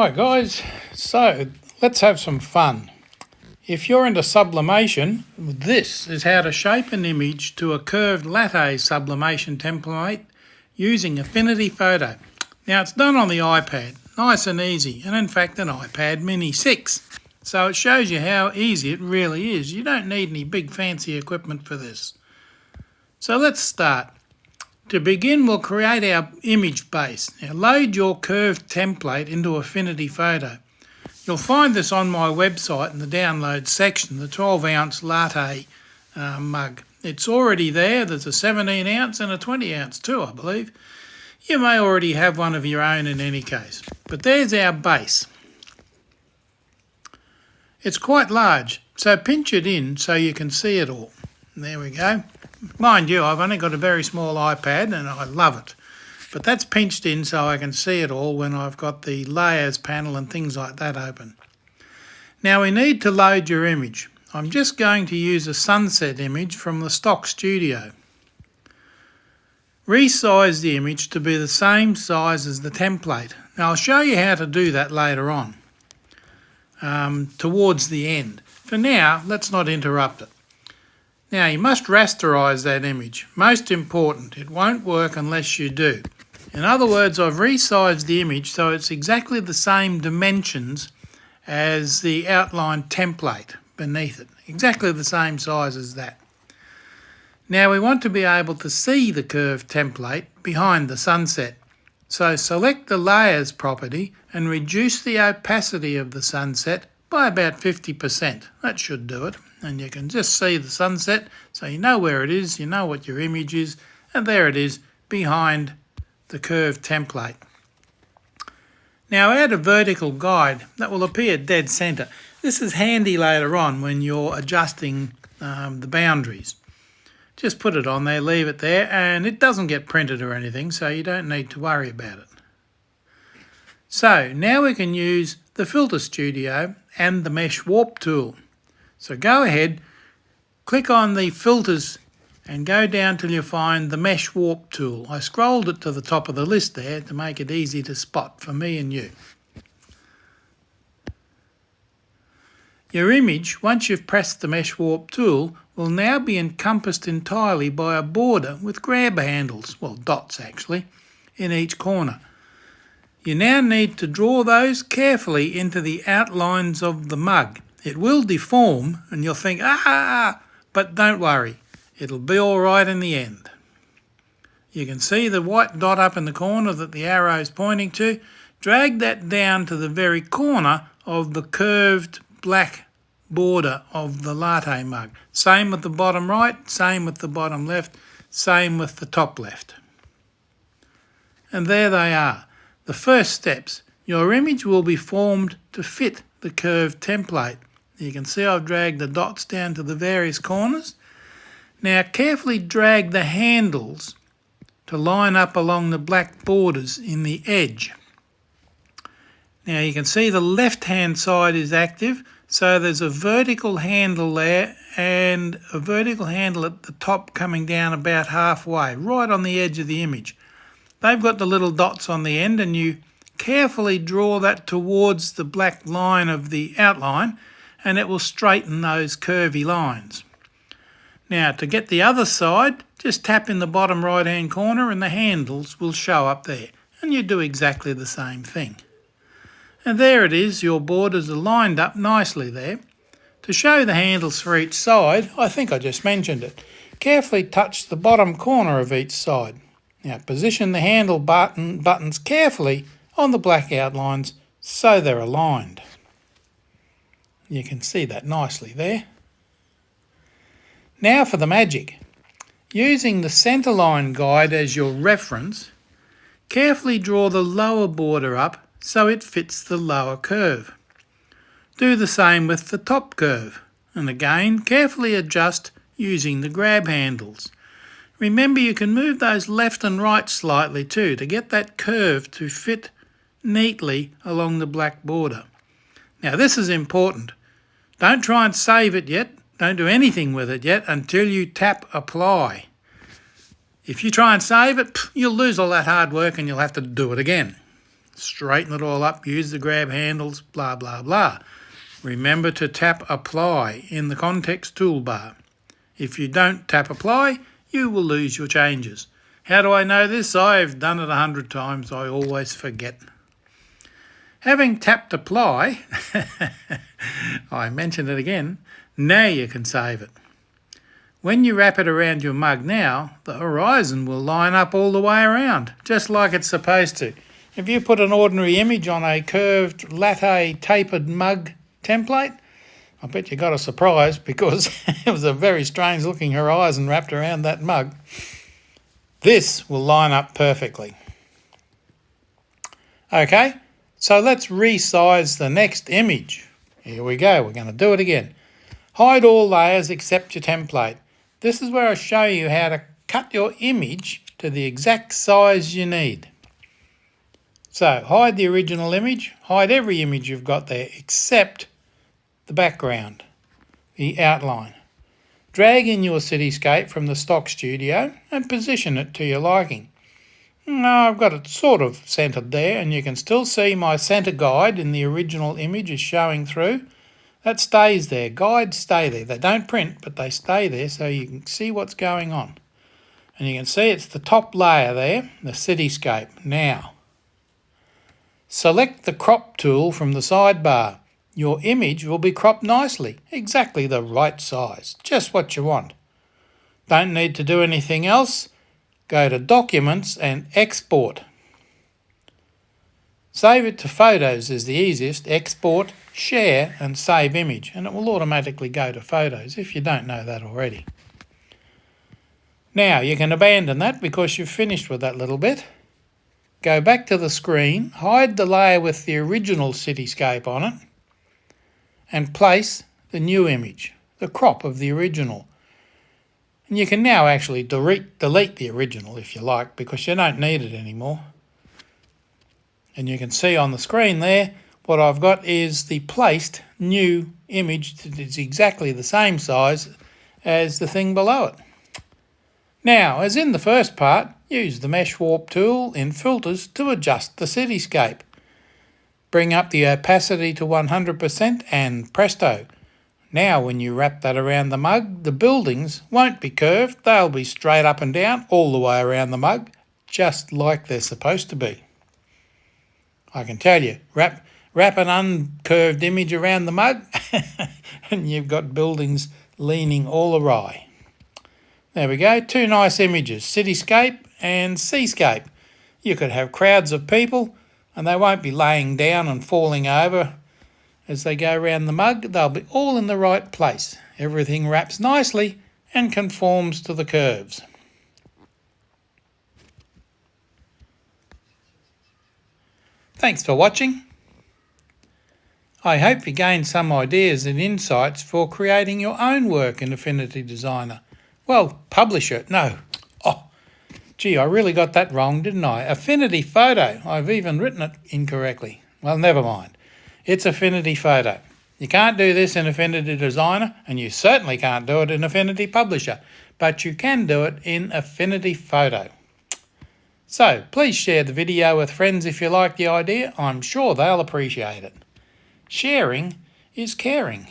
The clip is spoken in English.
Hi guys, so let's have some fun. If you're into sublimation, this is how to shape an image to a curved latte sublimation template using Affinity Photo. Now it's done on the iPad, nice and easy, and in fact an iPad Mini 6. So it shows you how easy it really is. You don't need any big fancy equipment for this. So let's start. To begin, we'll create our image base. Now load your curved template into Affinity Photo. You'll find this on my website in the download section, the 12-ounce Latte mug. It's already there. There's a 17-ounce and a 20-ounce too, I believe. You may already have one of your own in any case. But there's our base. It's quite large, so pinch it in so you can see it all. There we go. Mind you, I've only got a very small iPad and I love it. But that's pinched in so I can see it all when I've got the layers panel and things like that open. Now we need to load your image. I'm just going to use a sunset image from the stock studio. Resize the image to be the same size as the template. Now I'll show you how to do that later on, towards the end. For now, let's not interrupt it. Now you must rasterize that image. Most important, it won't work unless you do. In other words, I've resized the image so it's exactly the same dimensions as the outline template beneath it. Exactly the same size as that. Now we want to be able to see the curved template behind the sunset. So select the layers property and reduce the opacity of the sunset by about 50%. That should do it. And you can just see the sunset, so you know where it is, you know what your image is, and there it is behind the curved template. Now add a vertical guide that will appear dead centre. This is handy later on when you're adjusting the boundaries. Just put it on there, leave it there, and it doesn't get printed or anything, so you don't need to worry about it. So now we can use the Filter Studio and the Mesh Warp tool. So go ahead, click on the filters and go down till you find the Mesh Warp tool. I scrolled it to the top of the list there to make it easy to spot for me and you. Your image, once you've pressed the Mesh Warp tool, will now be encompassed entirely by a border with grab handles, well dots actually, in each corner. You now need to draw those carefully into the outlines of the mug. It will deform and you'll think, but don't worry, it'll be all right in the end. You can see the white dot up in the corner that the arrow is pointing to. Drag that down to the very corner of the curved black border of the latte mug. Same with the bottom right, same with the bottom left, same with the top left. And there they are, the first steps. Your image will be formed to fit the curved template. You can see I've dragged the dots down to the various corners. Now carefully drag the handles to line up along the black borders in the edge. Now you can see the left hand side is active, so there's a vertical handle there and a vertical handle at the top coming down about halfway, right on the edge of the image. They've got the little dots on the end and you carefully draw that towards the black line of the outline and it will straighten those curvy lines. Now to get the other side, just tap in the bottom right hand corner and the handles will show up there, and you do exactly the same thing. And there it is, your borders are lined up nicely there. To show the handles for each side, I think I just mentioned it, carefully touch the bottom corner of each side. Now position the handle buttons carefully on the black outlines so they're aligned. You can see that nicely there. Now for the magic. Using the centerline guide as your reference, carefully draw the lower border up so it fits the lower curve. Do the same with the top curve, and again carefully adjust using the grab handles. Remember you can move those left and right slightly too to get that curve to fit neatly along the black border. Now this is important. Don't try and save it yet. Don't do anything with it yet until you tap apply. If you try and save it, you'll lose all that hard work and you'll have to do it again. straighten it all up, use the grab handles, blah, blah, blah. Remember to tap apply in the context toolbar. If you don't tap apply, you will lose your changes. How do I know this? I've done it 100 times. I always forget. Having tapped apply, I mentioned it again, now you can save it. When you wrap it around your mug now, the horizon will line up all the way around, just like it's supposed to. If you put an ordinary image on a curved latte tapered mug template, I bet you got a surprise because it was a very strange looking horizon wrapped around that mug. This will line up perfectly. Okay, so let's resize the next image. Here we go, we're going to do it again. Hide all layers except your template. This is where I show you how to cut your image to the exact size you need. So hide the original image, hide every image you've got there except the background, the outline. Drag in your cityscape from the stock studio and position it to your liking. Now I've got it sort of centred there, and you can still see my centre guide in the original image is showing through. That stays there. Guides stay there. They don't print, but they stay there so you can see what's going on. And you can see it's the top layer there, the cityscape. Now, select the crop tool from the sidebar. Your image will be cropped nicely, exactly the right size, just what you want. Don't need to do anything else. Go to Documents and Export. Save it to Photos is the easiest. Export, Share and Save Image, and it will automatically go to Photos if you don't know that already. Now you can abandon that because you've finished with that little bit. Go back to the screen, hide the layer with the original cityscape on it, and place the new image, the crop of the original. And you can now actually delete the original if you like, because you don't need it anymore. And you can see on the screen there, what I've got is the placed new image that is exactly the same size as the thing below it. Now, as in the first part, use the Mesh Warp tool in Filters to adjust the cityscape. Bring up the opacity to 100% and presto. Now when you wrap that around the mug, the buildings won't be curved, they'll be straight up and down all the way around the mug, just like they're supposed to be. I can tell you, wrap an uncurved image around the mug and you've got buildings leaning all awry. There we go, two nice images, cityscape and seascape. You could have crowds of people and they won't be laying down and falling over as they go around the mug. They'll be all in the right place. Everything wraps nicely and conforms to the curves. Thanks for watching. I hope you gained some ideas and insights for creating your own work in Affinity Designer. Well, Publisher, no. Oh, gee, I really got that wrong, didn't I? Affinity Photo. I've even written it incorrectly. Well, never mind. It's Affinity Photo. You can't do this in Affinity Designer, and you certainly can't do it in Affinity Publisher, but you can do it in Affinity Photo. So, please share the video with friends if you like the idea. I'm sure they'll appreciate it. Sharing is caring.